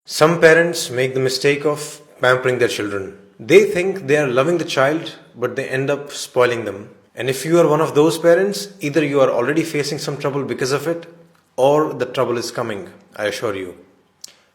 Some parents make the mistake of pampering their children. They think they are loving the child, but they end up spoiling them. And if you are one of those parents, either you are already facing some trouble because of it, or the trouble is coming, I assure you.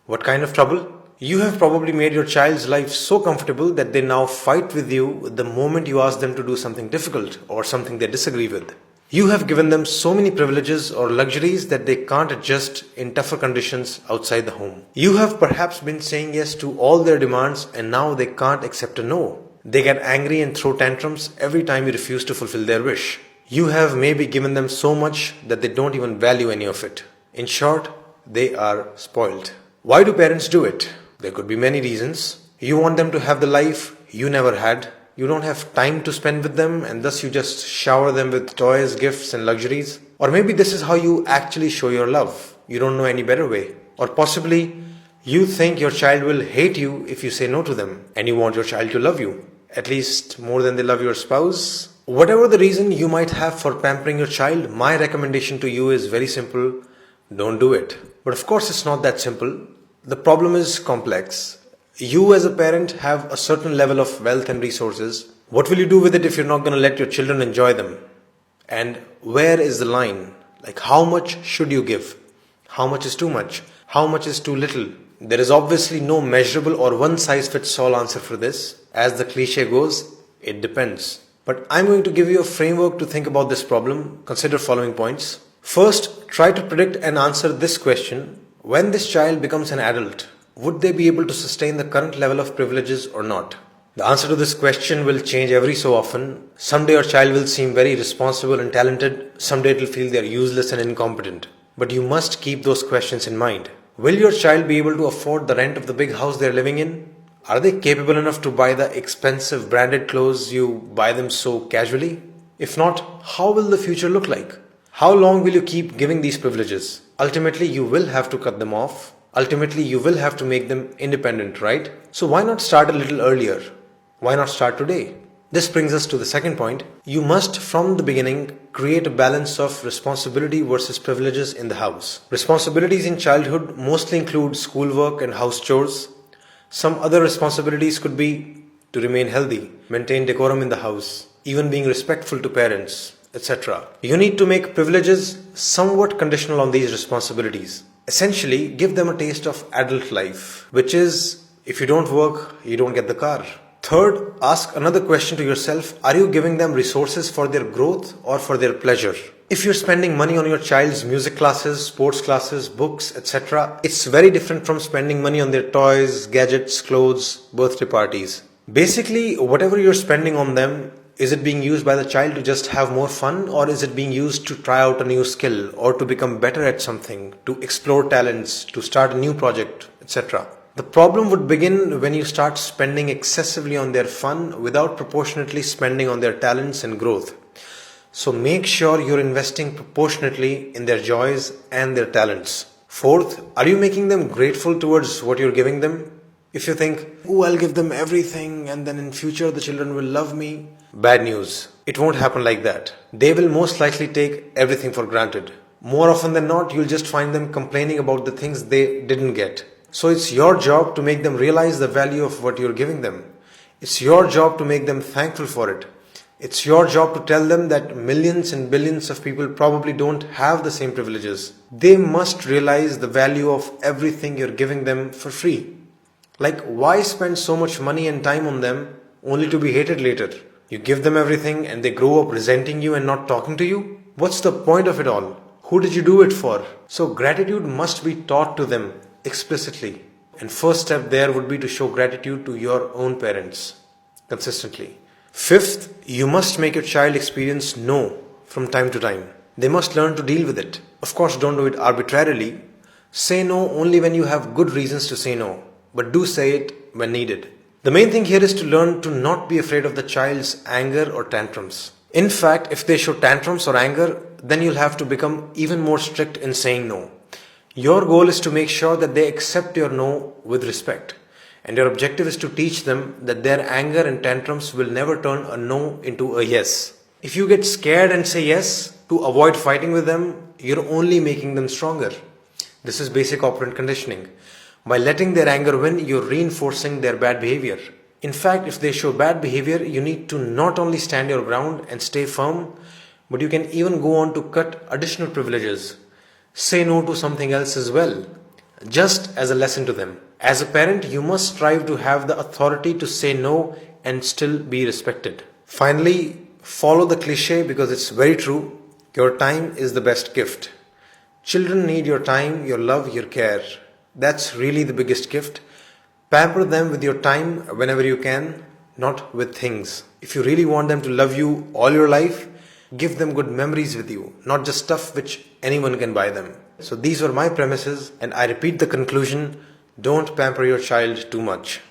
What kind of trouble? You have probably made your child's life so comfortable that they now fight with you the moment you ask them to do something difficult or something they disagree with. You have given them so many privileges or luxuries that they can't adjust in tougher conditions outside the home. You have perhaps been saying yes to all their demands and now they can't accept a no. They get angry and throw tantrums every time you refuse to fulfill their wish. You have maybe given them so much that they don't even value any of it. In short, they are spoiled. Why do parents do it? There could be many reasons. You want them to have the life you never had. You don't have time to spend with them and thus you just shower them with toys, gifts and luxuries. Or maybe this is how you actually show your love. You don't know any better way. Or possibly you think your child will hate you if you say no to them and you want your child to love you, at least more than they love your spouse. Whatever the reason you might have for pampering your child, my recommendation to you is very simple. Don't do it. But of course it's not that simple. The problem is complex. You as a parent have a certain level of wealth and resources. What will you do with it if you're not going to let your children enjoy them? And where is the line? Like how much should you give? How much is too much? How much is too little? There is obviously no measurable or one size fits all answer for this. As the cliche goes, it depends. But I'm going to give you a framework to think about this problem. Consider following points. First, try to predict and answer this question. When this child becomes an adult, would they be able to sustain the current level of privileges or not? The answer to this question will change every so often. Someday your child will seem very responsible and talented. Someday it will feel they are useless and incompetent. But you must keep those questions in mind. Will your child be able to afford the rent of the big house they are living in? Are they capable enough to buy the expensive branded clothes you buy them so casually? If not, how will the future look like? How long will you keep giving these privileges? Ultimately, you will have to cut them off. Ultimately, you will have to make them independent, right? So why not start a little earlier? Why not start today? This brings us to the second point. You must, from the beginning, create a balance of responsibility versus privileges in the house. Responsibilities in childhood mostly include schoolwork and house chores. Some other responsibilities could be to remain healthy, maintain decorum in the house, even being respectful to parents, etc. You need to make privileges somewhat conditional on these responsibilities. Essentially, give them a taste of adult life, which is, if you don't work, you don't get the car. Third, ask another question to yourself. Are you giving them resources for their growth or for their pleasure? If you're spending money on your child's music classes, sports classes, books, etc., it's very different from spending money on their toys, gadgets, clothes, birthday parties. Basically, whatever you're spending on them, is it being used by the child to just have more fun, or is it being used to try out a new skill or to become better at something, to explore talents, to start a new project, etc.? The problem would begin when you start spending excessively on their fun without proportionately spending on their talents and growth. So make sure you're investing proportionately in their joys and their talents. Fourth, are you making them grateful towards what you're giving them? If you think, oh, I'll give them everything and then in future the children will love me. Bad news. It won't happen like that. They will most likely take everything for granted. More often than not, you'll just find them complaining about the things they didn't get. So it's your job to make them realize the value of what you're giving them. It's your job to make them thankful for it. It's your job to tell them that millions and billions of people probably don't have the same privileges. They must realize the value of everything you're giving them for free. Like, why spend so much money and time on them only to be hated later? You give them everything and they grow up resenting you and not talking to you? What's the point of it all? Who did you do it for? So gratitude must be taught to them explicitly. And first step there would be to show gratitude to your own parents consistently. Fifth, you must make your child experience no from time to time. They must learn to deal with it. Of course, don't do it arbitrarily. Say no only when you have good reasons to say no, but do say it when needed. The main thing here is to learn to not be afraid of the child's anger or tantrums. In fact, if they show tantrums or anger, then you'll have to become even more strict in saying no. Your goal is to make sure that they accept your no with respect. And your objective is to teach them that their anger and tantrums will never turn a no into a yes. If you get scared and say yes to avoid fighting with them, you're only making them stronger. This is basic operant conditioning. By letting their anger win, you're reinforcing their bad behavior. In fact, if they show bad behavior, you need to not only stand your ground and stay firm, but you can even go on to cut additional privileges. Say no to something else as well, just as a lesson to them. As a parent, you must strive to have the authority to say no and still be respected. Finally, follow the cliche because it's very true. Your time is the best gift. Children need your time, your love, your care. That's really the biggest gift. Pamper them with your time whenever you can, not with things. If you really want them to love you all your life, give them good memories with you, not just stuff which anyone can buy them. So these were my premises, and I repeat the conclusion: don't pamper your child too much.